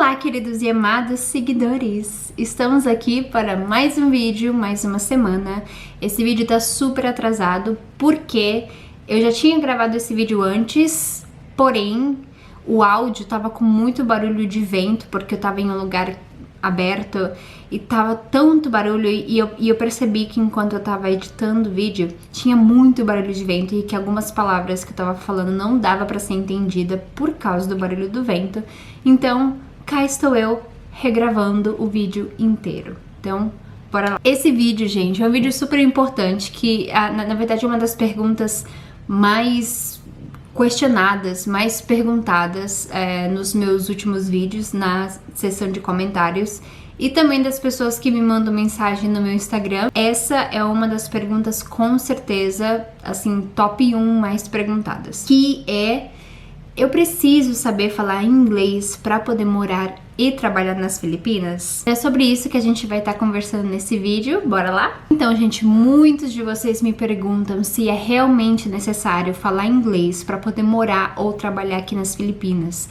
Olá, queridos e amados seguidores! Estamos aqui para mais um vídeo, mais uma semana. Esse vídeo tá super atrasado porque eu já tinha gravado esse vídeo antes, porém o áudio tava com muito barulho de vento porque eu tava em um lugar aberto e tava tanto barulho e eu percebi que enquanto eu tava editando o vídeo tinha muito barulho de vento e que algumas palavras que eu tava falando não dava pra ser entendida por causa do barulho do vento. Então cá estou eu regravando o vídeo inteiro. Então bora lá. Esse vídeo, gente, é um vídeo super importante que na verdade é uma das perguntas mais questionadas, mais perguntadas nos meus últimos vídeos, na seção de comentários, e também das pessoas que me mandam mensagem no meu Instagram. Essa é uma das perguntas com certeza, assim, top 1 mais perguntadas, que é: eu preciso saber falar inglês para poder morar e trabalhar nas Filipinas? É sobre isso que a gente vai estar conversando nesse vídeo, bora lá? Então, gente, muitos de vocês me perguntam se é realmente necessário falar inglês para poder morar ou trabalhar aqui nas Filipinas.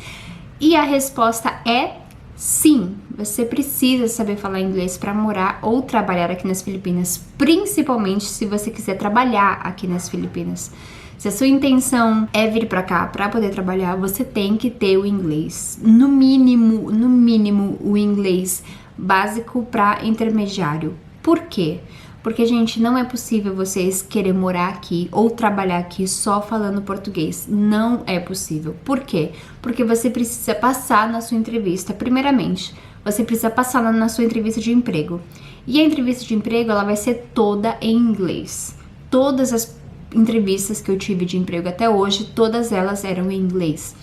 E a resposta é sim, você precisa saber falar inglês para morar ou trabalhar aqui nas Filipinas, principalmente se você quiser trabalhar aqui nas Filipinas. Se a sua intenção é vir pra cá pra poder trabalhar, você tem que ter o inglês. No mínimo, o inglês básico pra intermediário. Por quê? Porque, gente, não é possível vocês querer morar aqui ou trabalhar aqui só falando português. Não é possível. Por quê? Porque você precisa passar na sua entrevista. Primeiramente, você precisa passar na sua entrevista de emprego. E a entrevista de emprego, ela vai ser toda em inglês. Todas as entrevistas que eu tive de emprego até hoje, todas elas eram em inglês.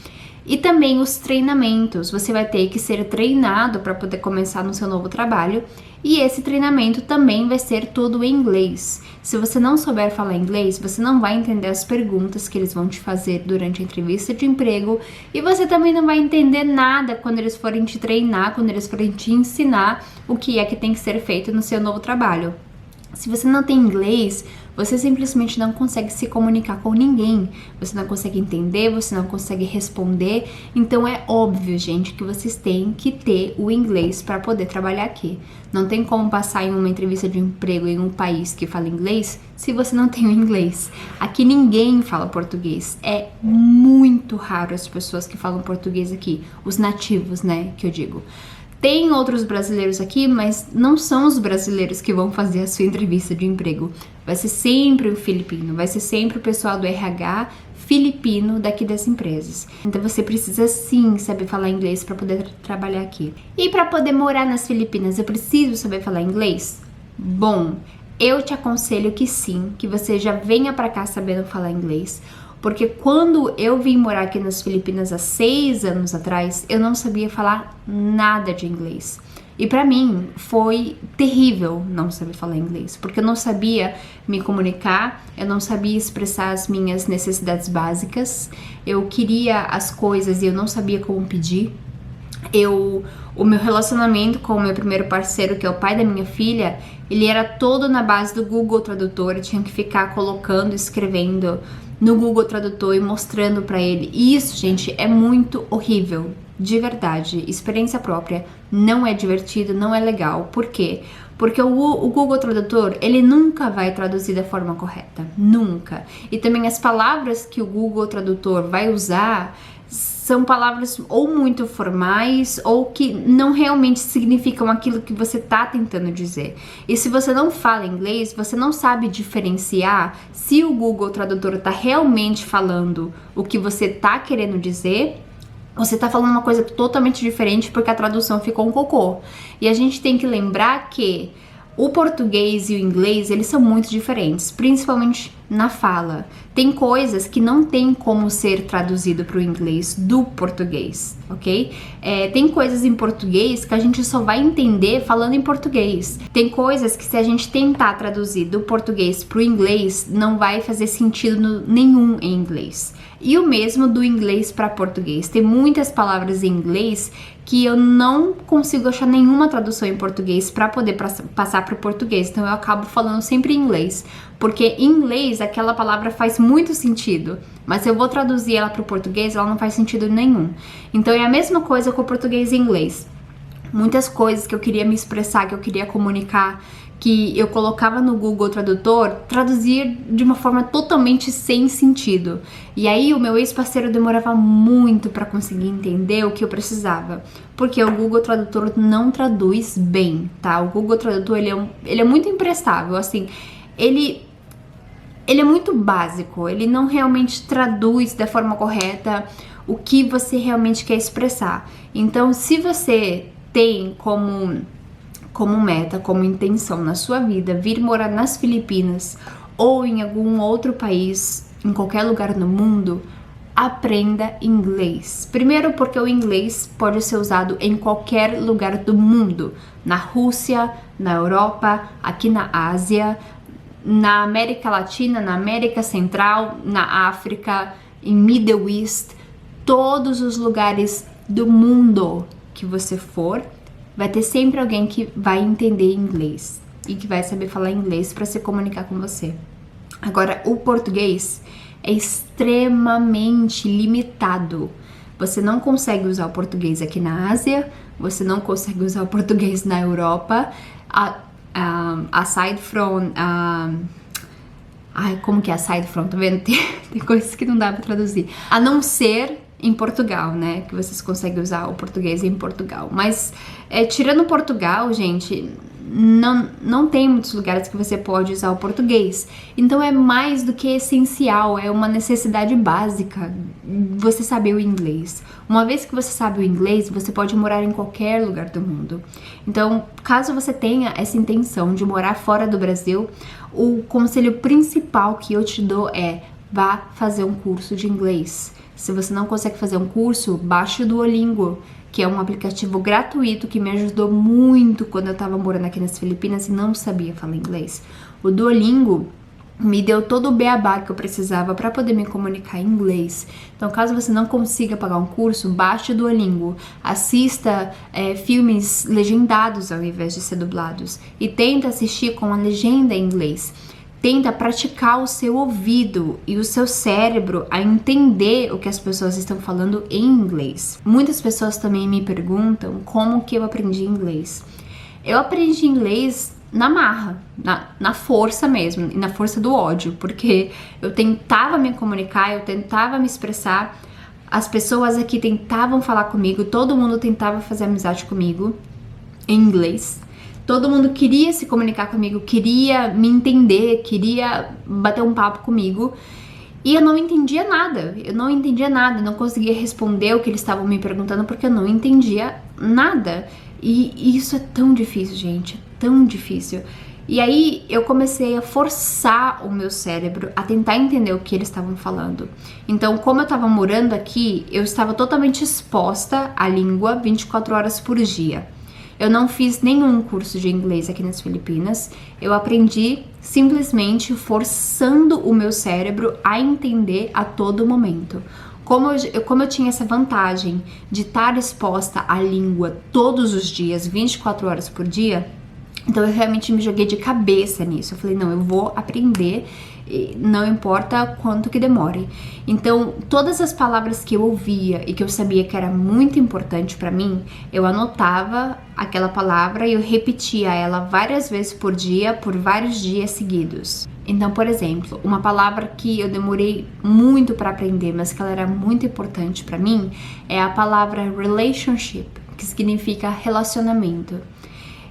E também os treinamentos, você vai ter que ser treinado para poder começar no seu novo trabalho, e esse treinamento também vai ser todo em inglês. Se você não souber falar inglês, você não vai entender as perguntas que eles vão te fazer durante a entrevista de emprego, e você também não vai entender nada quando eles forem te treinar, quando eles forem te ensinar o que é que tem que ser feito no seu novo trabalho. Se você não tem inglês, você simplesmente não consegue se comunicar com ninguém, você não consegue entender, você não consegue responder. Então é óbvio, gente, que vocês têm que ter o inglês para poder trabalhar aqui. Não tem como passar em uma entrevista de emprego em um país que fala inglês se você não tem o inglês. Aqui ninguém fala português, é muito raro as pessoas que falam português aqui, os nativos, né, que eu digo. Tem outros brasileiros aqui, mas não são os brasileiros que vão fazer a sua entrevista de emprego. Vai ser sempre o filipino, vai ser sempre o pessoal do RH filipino daqui das empresas. Então você precisa sim saber falar inglês para poder trabalhar aqui. E para poder morar nas Filipinas, eu preciso saber falar inglês? Bom, eu te aconselho que sim, que você já venha para cá sabendo falar inglês. Porque quando eu vim morar aqui nas Filipinas há 6 anos atrás, eu não sabia falar nada de inglês. E pra mim foi terrível não saber falar inglês, porque eu não sabia me comunicar, eu não sabia expressar as minhas necessidades básicas, eu queria as coisas e eu não sabia como pedir. O meu relacionamento com o meu primeiro parceiro, que é o pai da minha filha, ele era todo na base do Google Tradutor, eu tinha que ficar colocando, escrevendo no Google Tradutor e mostrando pra ele. E isso, gente, é muito horrível, de verdade, experiência própria, não é divertido, não é legal. Por quê? Porque o Google Tradutor, ele nunca vai traduzir da forma correta, nunca. E também as palavras que o Google Tradutor vai usar são palavras ou muito formais ou que não realmente significam aquilo que você tá tentando dizer. E se você não fala inglês, você não sabe diferenciar se o Google Tradutor tá realmente falando o que você tá querendo dizer, você tá falando uma coisa totalmente diferente porque a tradução ficou um cocô. E a gente tem que lembrar que o português e o inglês, eles são muito diferentes, principalmente na fala. Tem coisas que não tem como ser traduzido para o inglês do português, ok? Tem coisas em português que a gente só vai entender falando em português. Tem coisas que se a gente tentar traduzir do português para o inglês, não vai fazer sentido nenhum em inglês. E o mesmo do inglês para português. Tem muitas palavras em inglês que eu não consigo achar nenhuma tradução em português para poder passar para o português. Então eu acabo falando sempre em inglês. Porque em inglês aquela palavra faz muito sentido, mas se eu vou traduzir ela para o português, ela não faz sentido nenhum. Então é a mesma coisa com o português e inglês. Muitas coisas que eu queria me expressar, que eu queria comunicar, que eu colocava no Google Tradutor, traduzir de uma forma totalmente sem sentido. E aí o meu ex-parceiro demorava muito para conseguir entender o que eu precisava, porque o Google Tradutor não traduz bem, tá? O Google Tradutor, ele é muito imprestável, assim, ele é muito básico, ele não realmente traduz da forma correta o que você realmente quer expressar. Então, se você tem como meta, como intenção na sua vida vir morar nas Filipinas ou em algum outro país, em qualquer lugar no mundo, aprenda inglês. Primeiro porque o inglês pode ser usado em qualquer lugar do mundo, na Rússia, na Europa, aqui na Ásia, na América Latina, na América Central, na África, em Middle East, todos os lugares do mundo que você for, vai ter sempre alguém que vai entender inglês e que vai saber falar inglês para se comunicar com você. Agora, o português é extremamente limitado. Você não consegue usar o português aqui na Ásia, você não consegue usar o português na Europa, aside from... como que é aside from? Tá vendo? Tem coisas que não dá pra traduzir. A não ser em Portugal, né? Que vocês conseguem usar o português em Portugal. Mas, tirando Portugal, gente, não tem muitos lugares que você pode usar o português. Então é mais do que essencial, é uma necessidade básica você saber o inglês. Uma vez que você sabe o inglês, você pode morar em qualquer lugar do mundo. Então, caso você tenha essa intenção de morar fora do Brasil, o conselho principal que eu te dou é: vá fazer um curso de inglês. Se você não consegue fazer um curso, baixe o Duolingo, que é um aplicativo gratuito que me ajudou muito quando eu tava morando aqui nas Filipinas e não sabia falar inglês. O Duolingo me deu todo o beabá que eu precisava para poder me comunicar em inglês. Então, caso você não consiga pagar um curso, baixe o Duolingo, assista filmes legendados ao invés de ser dublados e tenta assistir com a legenda em inglês. Tenta praticar o seu ouvido e o seu cérebro a entender o que as pessoas estão falando em inglês. Muitas pessoas também me perguntam como que eu aprendi inglês. Eu aprendi inglês na marra, na força mesmo, e na força do ódio, porque eu tentava me comunicar, eu tentava me expressar, as pessoas aqui tentavam falar comigo, todo mundo tentava fazer amizade comigo em inglês. Todo mundo queria se comunicar comigo, queria me entender, queria bater um papo comigo. E eu não entendia nada, não conseguia responder o que eles estavam me perguntando porque eu não entendia nada. E isso é tão difícil, gente, é tão difícil. E aí eu comecei a forçar o meu cérebro a tentar entender o que eles estavam falando. Então, como eu estava morando aqui, eu estava totalmente exposta à língua 24 horas por dia. Eu não fiz nenhum curso de inglês aqui nas Filipinas. Eu aprendi simplesmente forçando o meu cérebro a entender a todo momento. Como eu tinha essa vantagem de estar exposta à língua todos os dias, 24 horas por dia, então eu realmente me joguei de cabeça nisso. Eu falei, não, eu vou aprender, não importa quanto que demore. Então, todas as palavras que eu ouvia e que eu sabia que era muito importante pra mim, eu anotava aquela palavra e eu repetia ela várias vezes por dia, por vários dias seguidos. Então, por exemplo, uma palavra que eu demorei muito pra aprender, mas que ela era muito importante pra mim, é a palavra relationship, que significa relacionamento.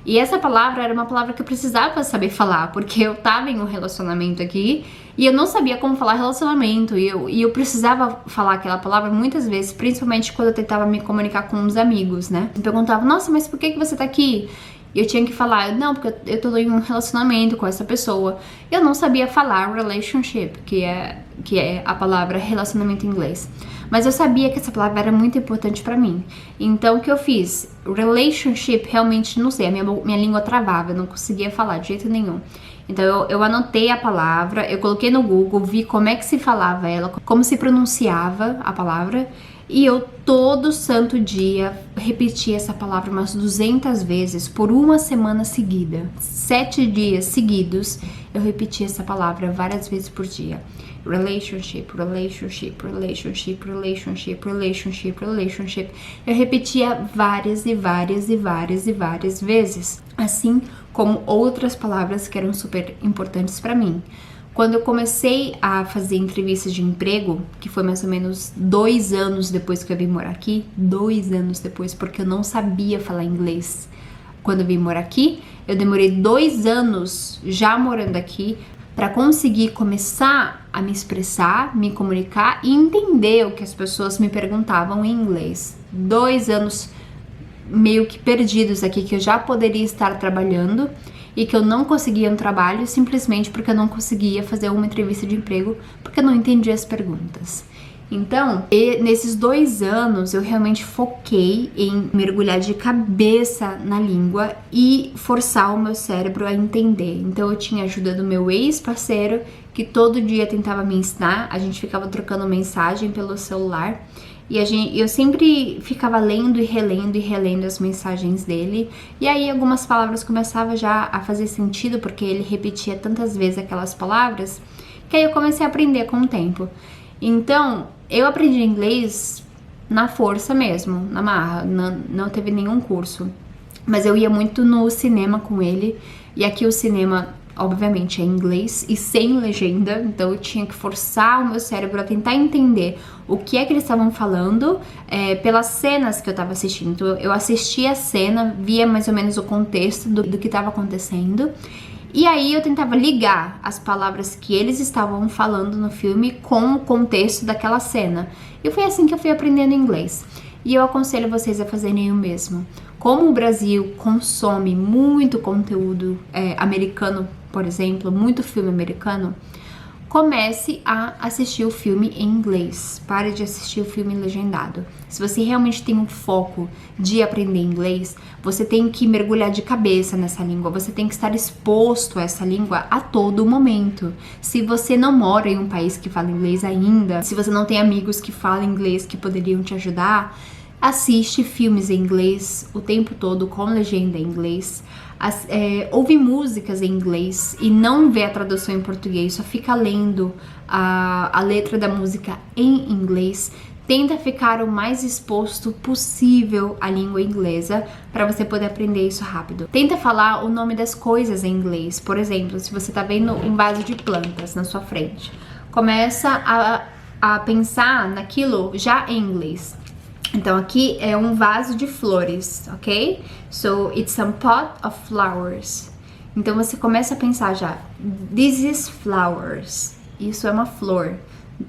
E essa palavra era uma palavra que eu precisava saber falar, porque eu tava em um relacionamento aqui e eu não sabia como falar relacionamento, e eu precisava falar aquela palavra muitas vezes, principalmente quando eu tentava me comunicar com uns amigos, né? Me perguntavam, nossa, mas por que você tá aqui? E eu tinha que falar, não, porque eu tô em um relacionamento com essa pessoa. Eu não sabia falar relationship, que é a palavra relacionamento em inglês. Mas eu sabia que essa palavra era muito importante pra mim. Então, o que eu fiz? Relationship, realmente, não sei, a minha língua travava, eu não conseguia falar de jeito nenhum. Então, eu anotei a palavra, eu coloquei no Google, vi como é que se falava ela, como se pronunciava a palavra, E eu todo santo dia repeti essa palavra umas 200 vezes por uma semana seguida. 7 dias seguidos eu repeti essa palavra várias vezes por dia. Relationship, relationship, relationship, relationship, relationship, relationship. Eu repetia várias e várias e várias e várias vezes. Assim como outras palavras que eram super importantes para mim. Quando eu comecei a fazer entrevistas de emprego, que foi mais ou menos 2 anos depois que eu vim morar aqui, 2 anos depois, porque eu não sabia falar inglês. Quando eu vim morar aqui, eu demorei 2 anos já morando aqui para conseguir começar a me expressar, me comunicar e entender o que as pessoas me perguntavam em inglês. 2 anos meio que perdidos aqui, que eu já poderia estar trabalhando e que eu não conseguia um trabalho simplesmente porque eu não conseguia fazer uma entrevista de emprego porque eu não entendia as perguntas. Então, nesses 2 anos eu realmente foquei em mergulhar de cabeça na língua e forçar o meu cérebro a entender. Então eu tinha a ajuda do meu ex-parceiro, que todo dia tentava me ensinar, a gente ficava trocando mensagem pelo celular. E eu sempre ficava lendo e relendo as mensagens dele. E aí algumas palavras começavam já a fazer sentido, porque ele repetia tantas vezes aquelas palavras, que aí eu comecei a aprender com o tempo. Então, eu aprendi inglês na força mesmo, na marra, não teve nenhum curso. Mas eu ia muito no cinema com ele, e aqui o cinema, obviamente, é em inglês e sem legenda, então eu tinha que forçar o meu cérebro a tentar entender o que é que eles estavam falando pelas cenas que eu estava assistindo. Então, eu assistia a cena, via mais ou menos o contexto do que estava acontecendo, e aí eu tentava ligar as palavras que eles estavam falando no filme com o contexto daquela cena. E foi assim que eu fui aprendendo inglês. E eu aconselho vocês a fazerem o mesmo. Como o Brasil consome muito conteúdo americano, por exemplo, muito filme americano, comece a assistir o filme em inglês. Pare de assistir o filme legendado. Se você realmente tem um foco de aprender inglês, você tem que mergulhar de cabeça nessa língua. Você tem que estar exposto a essa língua a todo momento. Se você não mora em um país que fala inglês ainda, se você não tem amigos que falam inglês que poderiam te ajudar, assiste filmes em inglês o tempo todo com legenda em inglês. Ouve músicas em inglês e não vê a tradução em português, só fica lendo a letra da música em inglês. Tenta ficar o mais exposto possível à língua inglesa para você poder aprender isso rápido. Tenta falar o nome das coisas em inglês. Por exemplo, se você está vendo um vaso de plantas na sua frente, começa a pensar naquilo já em inglês. Então aqui é um vaso de flores, ok? So it's a pot of flowers. Então você começa a pensar já, this is flowers. Isso é uma flor.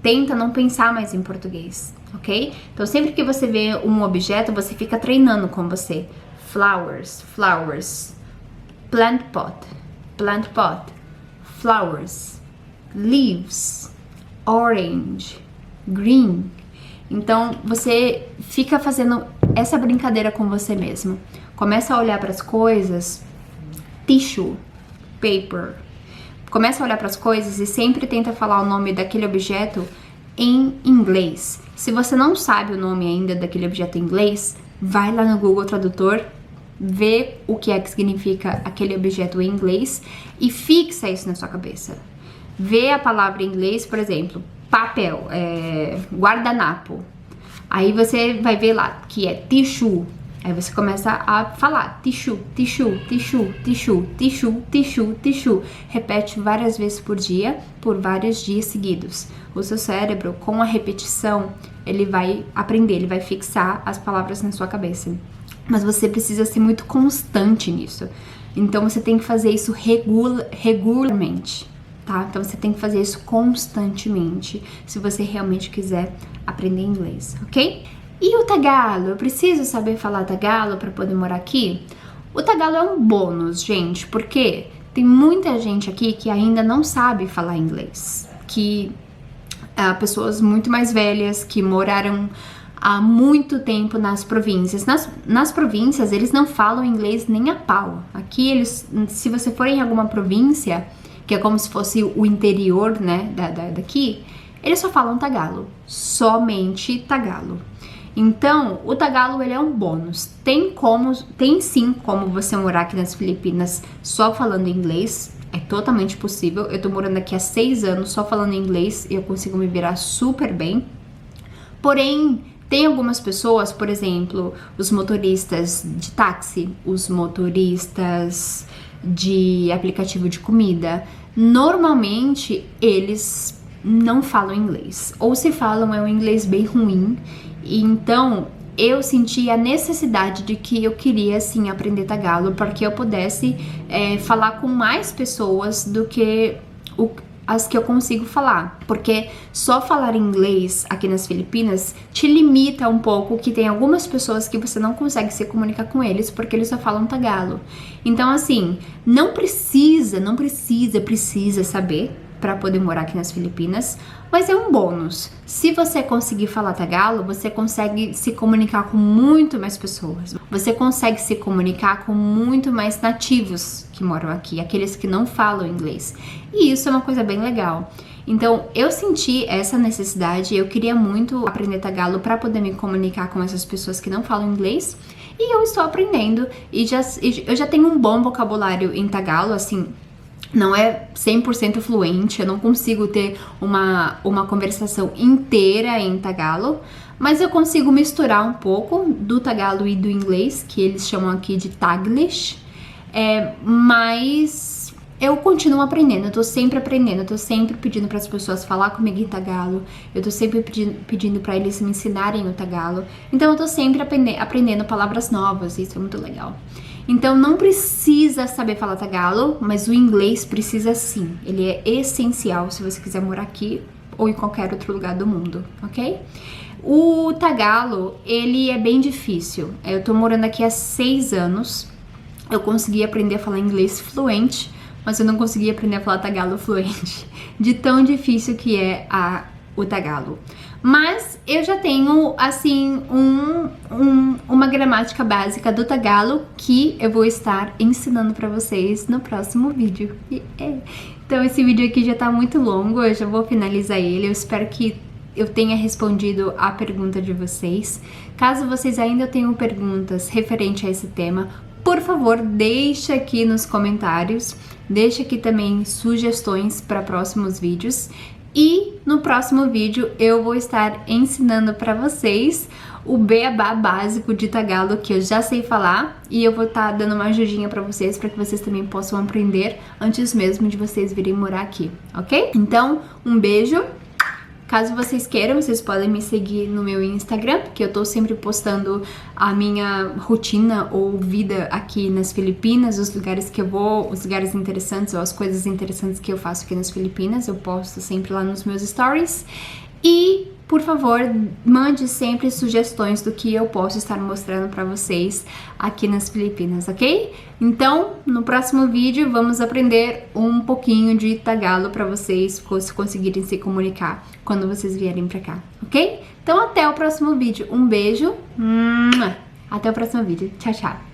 Tenta não pensar mais em português, ok? Então sempre que você vê um objeto, você fica treinando com você. Flowers, flowers. Plant pot, flowers. Leaves, orange, green. Então, você fica fazendo essa brincadeira com você mesmo. Começa a olhar para as coisas, tissue, paper. Começa a olhar para as coisas e sempre tenta falar o nome daquele objeto em inglês. Se você não sabe o nome ainda daquele objeto em inglês, vai lá no Google Tradutor, vê o que é que significa aquele objeto em inglês e fixa isso na sua cabeça. Vê a palavra em inglês, por exemplo, papel, guardanapo. Aí você vai ver lá que é tissue. Aí você começa a falar tissue, tissue, tissue, tissue, tissue, tissue, tissue. Repete várias vezes por dia, por vários dias seguidos. O seu cérebro, com a repetição, ele vai aprender, ele vai fixar as palavras na sua cabeça. Mas você precisa ser muito constante nisso. Então você tem que fazer isso regularmente. Tá? Então você tem que fazer isso constantemente se você realmente quiser aprender inglês, ok? E o tagalo? Eu preciso saber falar tagalo para poder morar aqui? O tagalo é um bônus, gente, porque tem muita gente aqui que ainda não sabe falar inglês, que pessoas muito mais velhas que moraram há muito tempo nas províncias. Nas províncias eles não falam inglês nem a pau. Aqui se você for em alguma província, que é como se fosse o interior, né, daqui, eles só falam tagalo, somente tagalo. Então, o tagalo ele é um bônus. Tem sim como você morar aqui nas Filipinas só falando inglês. É totalmente possível. Eu tô morando aqui há 6 anos só falando inglês e eu consigo me virar super bem. Porém, tem algumas pessoas, por exemplo, os motoristas de táxi, os motoristas de aplicativo de comida, normalmente eles não falam inglês. Ou se falam, é um inglês bem ruim. E então eu senti a necessidade de que eu queria sim aprender tagalo para que eu pudesse falar com mais pessoas do que as que eu consigo falar, porque só falar inglês aqui nas Filipinas te limita um pouco, que tem algumas pessoas que você não consegue se comunicar com eles porque eles só falam tagalo. Então assim, precisa saber para poder morar aqui nas Filipinas, mas é um bônus. Se você conseguir falar tagalo, você consegue se comunicar com muito mais pessoas. Você consegue se comunicar com muito mais nativos que moram aqui, aqueles que não falam inglês. E isso é uma coisa bem legal. Então, eu senti essa necessidade, eu queria muito aprender tagalo para poder me comunicar com essas pessoas que não falam inglês. E eu estou aprendendo e eu já tenho um bom vocabulário em tagalo, assim. Não é 100% fluente, eu não consigo ter uma conversação inteira em tagalo, mas eu consigo misturar um pouco do tagalo e do inglês, que eles chamam aqui de taglish, mas eu continuo aprendendo, eu tô sempre aprendendo, eu tô sempre pedindo para as pessoas falar comigo em tagalo, eu tô sempre pedindo para eles me ensinarem o tagalo, então eu tô sempre aprendendo palavras novas, isso é muito legal. Então não precisa saber falar tagalo, mas o inglês precisa sim. Ele é essencial se você quiser morar aqui ou em qualquer outro lugar do mundo, ok? O tagalo, ele é bem difícil. Eu tô morando aqui há 6 anos. Eu consegui aprender a falar inglês fluente, mas eu não consegui aprender a falar tagalo fluente. De tão difícil que é o tagalo. Mas eu já tenho, assim, uma gramática básica do tagalo que eu vou estar ensinando pra vocês no próximo vídeo. Então esse vídeo aqui já tá muito longo, eu já vou finalizar ele. Eu espero que eu tenha respondido a pergunta de vocês. Caso vocês ainda tenham perguntas referente a esse tema, por favor, deixa aqui nos comentários. Deixa aqui também sugestões para próximos vídeos. E no próximo vídeo eu vou estar ensinando para vocês o beabá básico de tagalo que eu já sei falar e eu vou estar dando uma ajudinha para vocês para que vocês também possam aprender antes mesmo de vocês virem morar aqui, ok? Então, um beijo! Caso vocês queiram, vocês podem me seguir no meu Instagram, que eu tô sempre postando a minha rotina ou vida aqui nas Filipinas, os lugares que eu vou, os lugares interessantes ou as coisas interessantes que eu faço aqui nas Filipinas, eu posto sempre lá nos meus stories. E, por favor, mande sempre sugestões do que eu posso estar mostrando pra vocês aqui nas Filipinas, ok? Então, no próximo vídeo, vamos aprender um pouquinho de tagalo pra vocês conseguirem se comunicar quando vocês vierem pra cá, ok? Então, até o próximo vídeo. Um beijo. Até o próximo vídeo. Tchau, tchau.